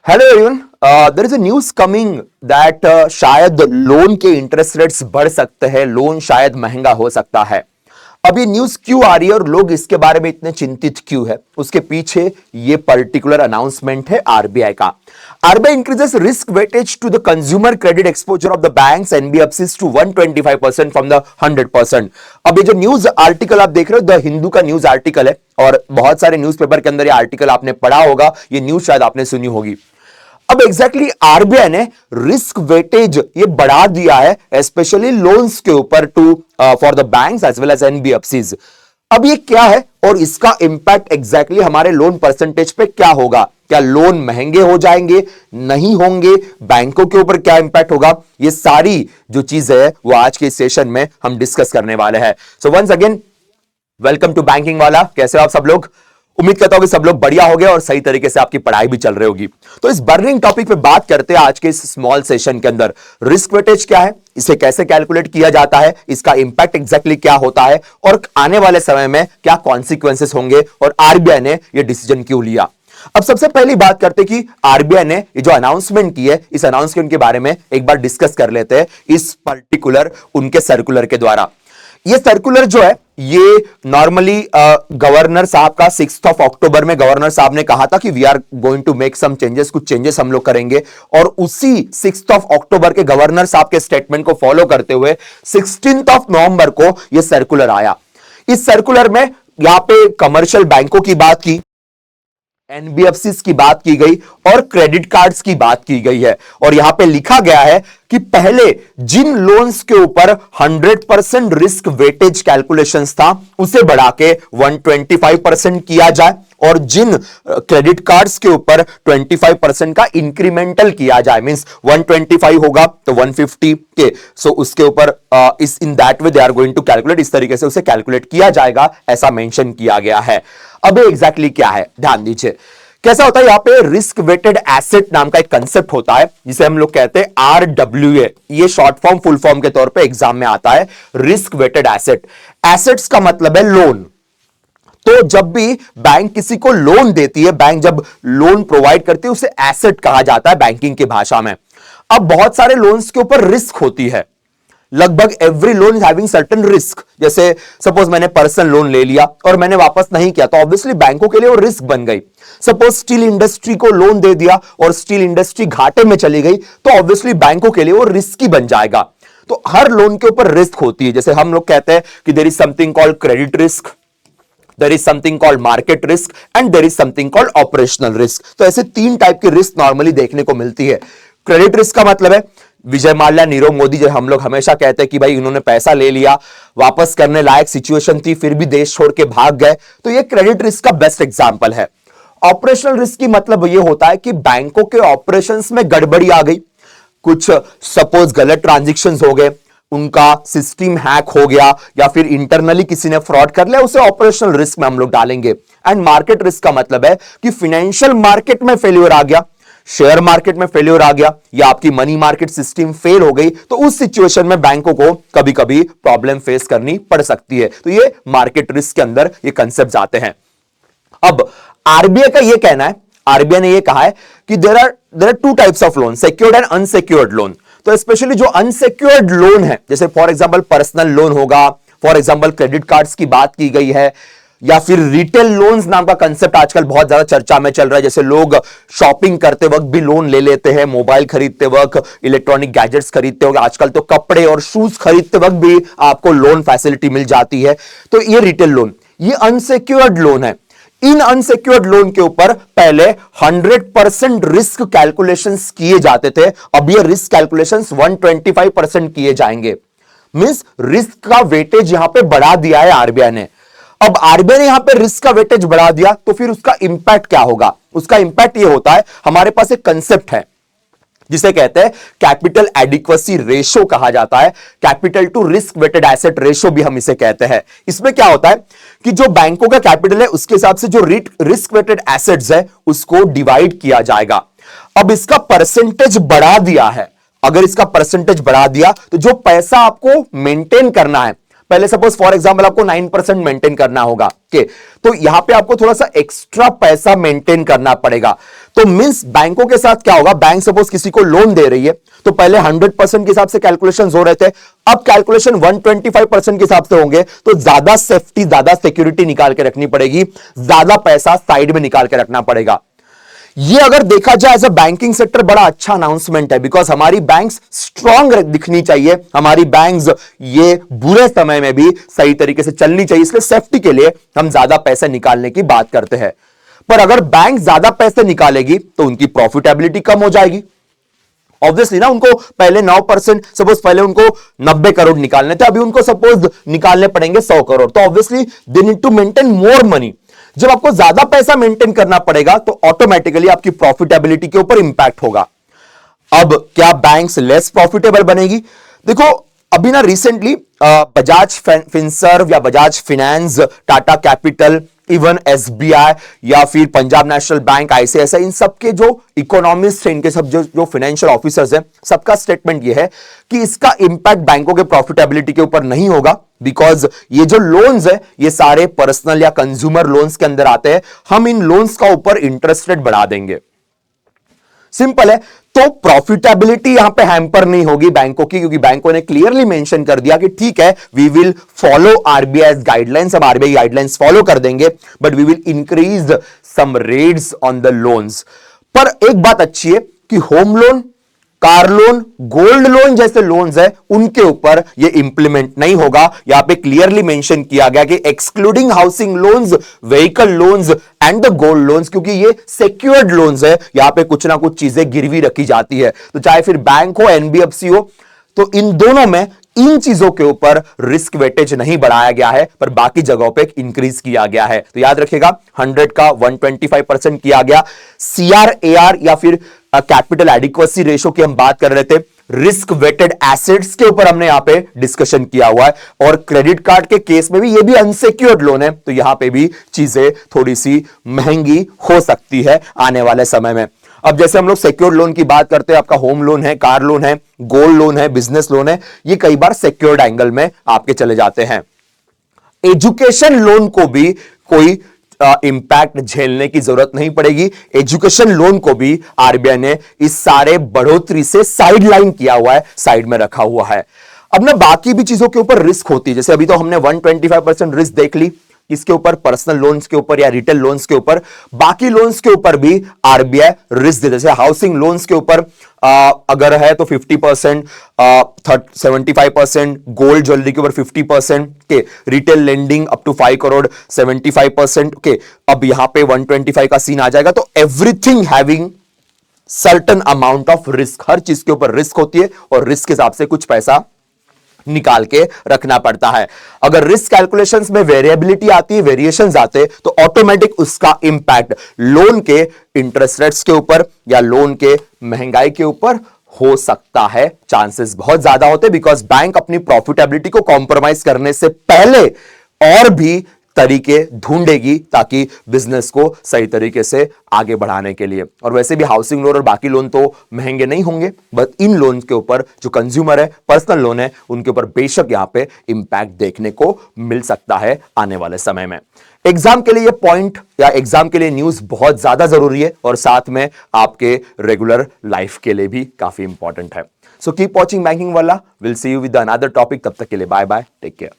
Hello everyone, there is a news coming that शायद loan के interest rates बढ़ सकते हैं, लोन शायद महंगा हो सकता है। अब ये न्यूज क्यों आ रही है और लोग इसके बारे में इतने चिंतित क्यों है, उसके पीछे ये पर्टिकुलर अनाउंसमेंट है आरबीआई का। RBI increases risk weightage to the consumer credit exposure of the banks NBFCs to 125% from the 100%। अब ये जो न्यूज आर्टिकल आप देख रहे हो, द हिंदू का न्यूज आर्टिकल है और बहुत सारे न्यूज़पेपर के अंदर ये आर्टिकल आपने पढ़ा होगा, ये न्यूज शायद आपने सुनी होगी। अब एग्जैक्टली आरबीआई ने रिस्क वेटेज ये बढ़ा दिया है स्पेशली लोन्स के ऊपर to for the banks as well as NBFCs. अब ये क्या है और इसका इंपैक्ट एग्जैक्टली हमारे लोन परसेंटेज पे क्या होगा? क्या लोन महंगे हो जाएंगे, नहीं होंगे, बैंकों के ऊपर क्या इंपैक्ट होगा? ये सारी जो चीज है वो आज के सेशन में हम डिस्कस करने वाले हैं। So once again welcome to banking वाला। कैसे हो आप सब लोग? उम्मीद करता हूं कि सब लोग बढ़िया हो गए और सही तरीके से आपकी पढ़ाई भी चल रही होगी। तो इस बर्निंग टॉपिक पे बात करते हैं आज के इस स्मॉल सेशन के अंदर। रिस्क वेटेज क्या है, इसे कैसे कैलकुलेट किया जाता है, इसका इंपैक्ट एग्जैक्टली क्या होता है और आने वाले समय में क्या कॉन्सिक्वेंसेस होंगे और आरबीआई ने यह डिसीजन क्यों लिया। अब सबसे पहली बात करते कि आरबीआई ने ये जो अनाउंसमेंट की है, इस अनाउंसमेंट के बारे में एक बार डिस्कस कर लेते हैं इस पर्टिकुलर उनके सर्कुलर के द्वारा। ये सर्कुलर जो है ये नॉर्मली गवर्नर साहब का 6 अक्टूबर में गवर्नर साहब ने कहा था कि we are going to make some changes, कुछ चेंजेस हम लोग करेंगे और उसी 6 अक्टूबर के गवर्नर साहब के स्टेटमेंट को फॉलो करते हुए 16 नवंबर को यह सर्कुलर आया। इस सर्कुलर में यहां पे कमर्शियल बैंकों की बात की, एनबीएफसीज की बात की गई और क्रेडिट कार्ड्स की बात की गई है और यहां पे लिखा गया है कि पहले जिन लोन्स के ऊपर 100% रिस्क वेटेज कैलकुलेशंस था उसे बढ़ा के 125% किया जाए और जिन क्रेडिट कार्ड्स के ऊपर 25% का इंक्रीमेंटल किया जाए, मींस 125 होगा तो 150 के, सो उसके ऊपर इस in that way they are going to calculate, इस तरीके से उसे कैलकुलेट किया जाएगा, ऐसा मेंशन किया गया है। अब एग्जैक्टली क्या है ध्यान दीजिए। कैसा होता है, यहां पे रिस्क वेटेड एसेट नाम का एक कंसेप्ट होता है जिसे हम लोग कहते हैं आरडब्ल्यूए। ये शॉर्ट फॉर्म फुल फॉर्म के तौर पे एग्जाम में आता है। रिस्क वेटेड एसेट, एसेट्स का मतलब है लोन। तो जब भी बैंक किसी को लोन देती है, बैंक जब लोन प्रोवाइड करती है उसे एसेट कहा जाता है बैंकिंग की भाषा में। अब बहुत सारे लोन्स के ऊपर रिस्क होती है, लगभग every loan is having certain risk. जैसे सपोज मैंने पर्सनल लोन ले लिया और मैंने वापस नहीं किया तो ऑब्वियसली बैंकों के लिए वो रिस्क बन गई। सपोज स्टील इंडस्ट्री को लोन दे दिया और स्टील इंडस्ट्री घाटे में चली गई तो ऑब्वियसली बैंकों के लिए वो रिस्की बन जाएगा। तो हर लोन के ऊपर रिस्क होती है। जैसे हम लोग कहते हैं कि there is something called credit risk, there is something called market risk and there is something called operational risk। तो ऐसे तीन टाइप की रिस्क नॉर्मली देखने को मिलती है। क्रेडिट रिस्क का मतलब है विजय माल्या, नीरव मोदी, जो हम लोग हमेशा कहते हैं कि भाई इन्होंने पैसा ले लिया, वापस करने लायक सिचुएशन थी फिर भी देश छोड़ के भाग गए, तो ये क्रेडिट रिस्क का बेस्ट एग्जांपल है। ऑपरेशनल रिस्क की मतलब ये होता है कि बैंकों के ऑपरेशंस में गड़बड़ी आ गई, कुछ सपोज गलत ट्रांजैक्शंस हो गए, उनका सिस्टम हैक हो गया या फिर इंटरनली किसी ने फ्रॉड कर लिया, उसे ऑपरेशनल रिस्क में हम लोग डालेंगे। एंड मार्केट रिस्क का मतलब है कि फाइनेंशियल मार्केट में फेल्योर आ गया, शेयर मार्केट में फेल्योर आ गया या आपकी मनी मार्केट सिस्टम फेल हो गई, तो उस सिचुएशन में बैंकों को कभी कभी प्रॉब्लम फेस करनी पड़ सकती है। तो ये मार्केट रिस्क के अंदर ये कंसेप्ट आते हैं। अब आरबीआई का ये कहना है, आरबीआई ने ये कहा है कि there are two types of loan, secured and unsecured loan. तो स्पेशली जो अनसिक्योर्ड लोन है, जैसे फॉर एग्जांपल पर्सनल लोन होगा, फॉर एग्जांपल क्रेडिट कार्ड्स की बात की गई है, या फिर रिटेल लोन्स नाम का कंसेप्ट आजकल बहुत ज्यादा चर्चा में चल रहा है। जैसे लोग शॉपिंग करते वक्त भी लोन ले लेते हैं, मोबाइल खरीदते वक्त, इलेक्ट्रॉनिक गैजेट्स खरीदते वक्त, आजकल तो कपड़े और शूज खरीदते वक्त भी आपको लोन फैसिलिटी मिल जाती है। तो ये रिटेल लोन, ये अनसिक्योर्ड लोन है। इन अनसिक्योर्ड लोन के ऊपर पहले 100% रिस्क कैलकुलेशंस किए जाते थे, अब ये रिस्क कैलकुलेशंस 125% किए जाएंगे। मींस रिस्क का वेटेज यहां पे बढ़ा दिया है आरबीआई ने। अब आरबीआई ने यहां पे रिस्क का वेटेज बढ़ा दिया तो फिर उसका इंपैक्ट क्या होगा? उसका इंपैक्ट ये होता है, हमारे पास एक कंसेप्ट है जिसे कहते हैं कैपिटल एडिक्वेसी रेशो कहा जाता है, capital to risk weighted asset ratio भी हम इसे कहते हैं। इसमें क्या होता है कि जो बैंकों का कैपिटल है उसके हिसाब से जो रिस्क वेटेड एसेट्स है उसको डिवाइड किया जाएगा। अब इसका परसेंटेज बढ़ा दिया है। अगर इसका परसेंटेज बढ़ा दिया तो जो पैसा आपको मेंटेन करना है, पहले सपोज फॉर एग्जांपल आपको 9% मेंटेन करना होगा, के तो यहां पे आपको थोड़ा सा एक्स्ट्रा पैसा मेंटेन करना पड़ेगा। तो मींस बैंकों के साथ क्या होगा, बैंक सपोज किसी को लोन दे रही है तो पहले 100% के हिसाब से कैलकुलेशंस हो रहे थे, अब कैलकुलेशन 125% के हिसाब से होंगे, तो ज्यादा सेफ्टी, ज्यादा सिक्योरिटी निकाल के रखनी पड़ेगी, ज्यादा पैसा साइड में निकाल के रखना पड़ेगा। ये अगर देखा जाए एज अ बैंकिंग सेक्टर बड़ा अच्छा अनाउंसमेंट है, बिकॉज हमारी बैंक्स स्ट्रांग दिखनी चाहिए, हमारी बैंक्स ये बुरे समय में भी सही तरीके से चलनी चाहिए, इसलिए सेफ्टी के लिए हम ज्यादा पैसे निकालने की बात करते हैं। पर अगर बैंक ज्यादा पैसे निकालेगी तो उनकी प्रॉफिटेबिलिटी कम हो जाएगी ऑब्वियसली ना। उनको पहले 9%, सपोज पहले उनको 90 करोड़ निकालने थे, अभी उनको सपोज निकालने पड़ेंगे 100 करोड़, तो obviously they need to maintain more money. जब आपको ज्यादा पैसा मेंटेन करना पड़ेगा तो ऑटोमेटिकली आपकी प्रॉफिटेबिलिटी के ऊपर इंपैक्ट होगा। अब क्या बैंक्स लेस प्रॉफिटेबल बनेगी? देखो अभी ना रिसेंटली बजाज फिनसर्व या Bajaj finance, Tata capital, even SBI या फिर पंजाब नेशनल बैंक, आईसीआईसीआई, इन सबके जो इकोनॉमिस्ट हैं, इनके सब जो फाइनेंशियल ऑफिसर्स हैं, सबका स्टेटमेंट ये है कि इसका इंपैक्ट बैंकों के प्रॉफिटेबिलिटी के ऊपर नहीं होगा, बिकॉज ये जो लोन्स है ये सारे पर्सनल या कंज्यूमर लोन्स के अंदर आते हैं, हम इन लोन्स का ऊपर इंटरेस्ट रेट बढ़ा देंगे। सिंपल है। तो प्रॉफिटेबिलिटी यहां पे हैम्पर नहीं होगी बैंकों की, क्योंकि बैंकों ने क्लियरली मेंशन कर दिया कि ठीक है, we will follow RBI guidelines, हम आरबीआई गाइडलाइंस फॉलो कर देंगे, but we will increase some rates on the loans. पर एक बात अच्छी है कि home loan, car loan, gold loan जैसे लोन्स है उनके ऊपर ये इंप्लीमेंट नहीं होगा। यहां पे क्लियरली मेंशन किया गया कि excluding housing loans, vehicle loans and the gold loans, क्योंकि ये सिक्योर्ड लोन्स है, यहां पे कुछ ना कुछ चीजें गिरवी रखी जाती है। तो चाहे फिर बैंक हो, एनबीएफसी हो, तो इन दोनों में इन चीजों के ऊपर रिस्क वेटेज नहीं बढ़ाया गया है, पर बाकी जगहों पे इंक्रीज किया गया है। तो याद रखिएगा 100 का 125% किया गया। सीआरएआर या फिर कैपिटल एडिक्वेसी रेशो की हम बात कर रहे थे, रिस्क वेटेड एसेट्स के ऊपर हमने यहां पे डिस्कशन किया हुआ है, और क्रेडिट कार्ड के केस में भी ये भी अनसिक्योर्ड लोन है, तो यहां पे भी चीजें थोड़ी सी महंगी हो सकती है आने वाले समय में। अब जैसे हम लोग सिक्योर्ड लोन की बात करते हैं, आपका होम लोन है, कार लोन है, गोल्ड लोन है, बिजनेस लोन है, ये कई बार सिक्योर्ड एंगल में आपके चले जाते हैं। एजुकेशन लोन को भी कोई इंपैक्ट झेलने की जरूरत नहीं पड़ेगी। एजुकेशन लोन को भी आरबीआई ने इस सारे बढ़ोतरी से साइडलाइन किया हुआ है, साइड में रखा हुआ है। अब ना बाकी भी चीजों के ऊपर रिस्क होती है, जैसे अभी तो हमने 125% रिस्क देख ली, इसके ऊपर पर्सनल लोन्स के ऊपर या रिटेल लोन्स के ऊपर, बाकी लोन्स के ऊपर भी आरबीआई रिस्क देते हैं। जैसे हाउसिंग लोन्स के ऊपर अगर है तो 50%, 75%, गोल्ड ज्वेलरी के ऊपर 50% के, retail lending up to 5 crore 75% के। अब यहां पे 125 का सीन आ जाएगा, तो everything having certain amount of risk, हर चीज के ऊपर रिस्क होती है और रिस्क के हिसाब से कुछ पैसा निकाल के रखना पड़ता है। अगर रिस्क कैलकुलेशंस में वेरिएबिलिटी आती है, वेरिएशंस आते, तो ऑटोमेटिक उसका इंपैक्ट लोन के इंटरेस्ट रेट्स के ऊपर या लोन के महंगाई के ऊपर हो सकता है। चांसेस बहुत ज्यादा होते, बिकॉज बैंक अपनी प्रॉफिटेबिलिटी को कॉम्प्रोमाइज करने से पहले और भी तरीके ढूंढेगी ताकि बिजनेस को सही तरीके से आगे बढ़ाने के लिए। और वैसे भी हाउसिंग लोन और बाकी लोन तो महंगे नहीं होंगे, बट इन लोन के ऊपर जो कंज्यूमर है, पर्सनल लोन है, उनके ऊपर बेशक यहां पे इंपैक्ट देखने को मिल सकता है आने वाले समय में। एग्जाम के लिए ये पॉइंट या एग्जाम के लिए न्यूज बहुत ज्यादा जरूरी है, और साथ में आपके रेगुलर लाइफ के लिए भी काफी इंपॉर्टेंट है। सो कीप वॉचिंग बैंकिंग वाला, will see you with another topic. तब तक के लिए बाय बाय, टेक केयर।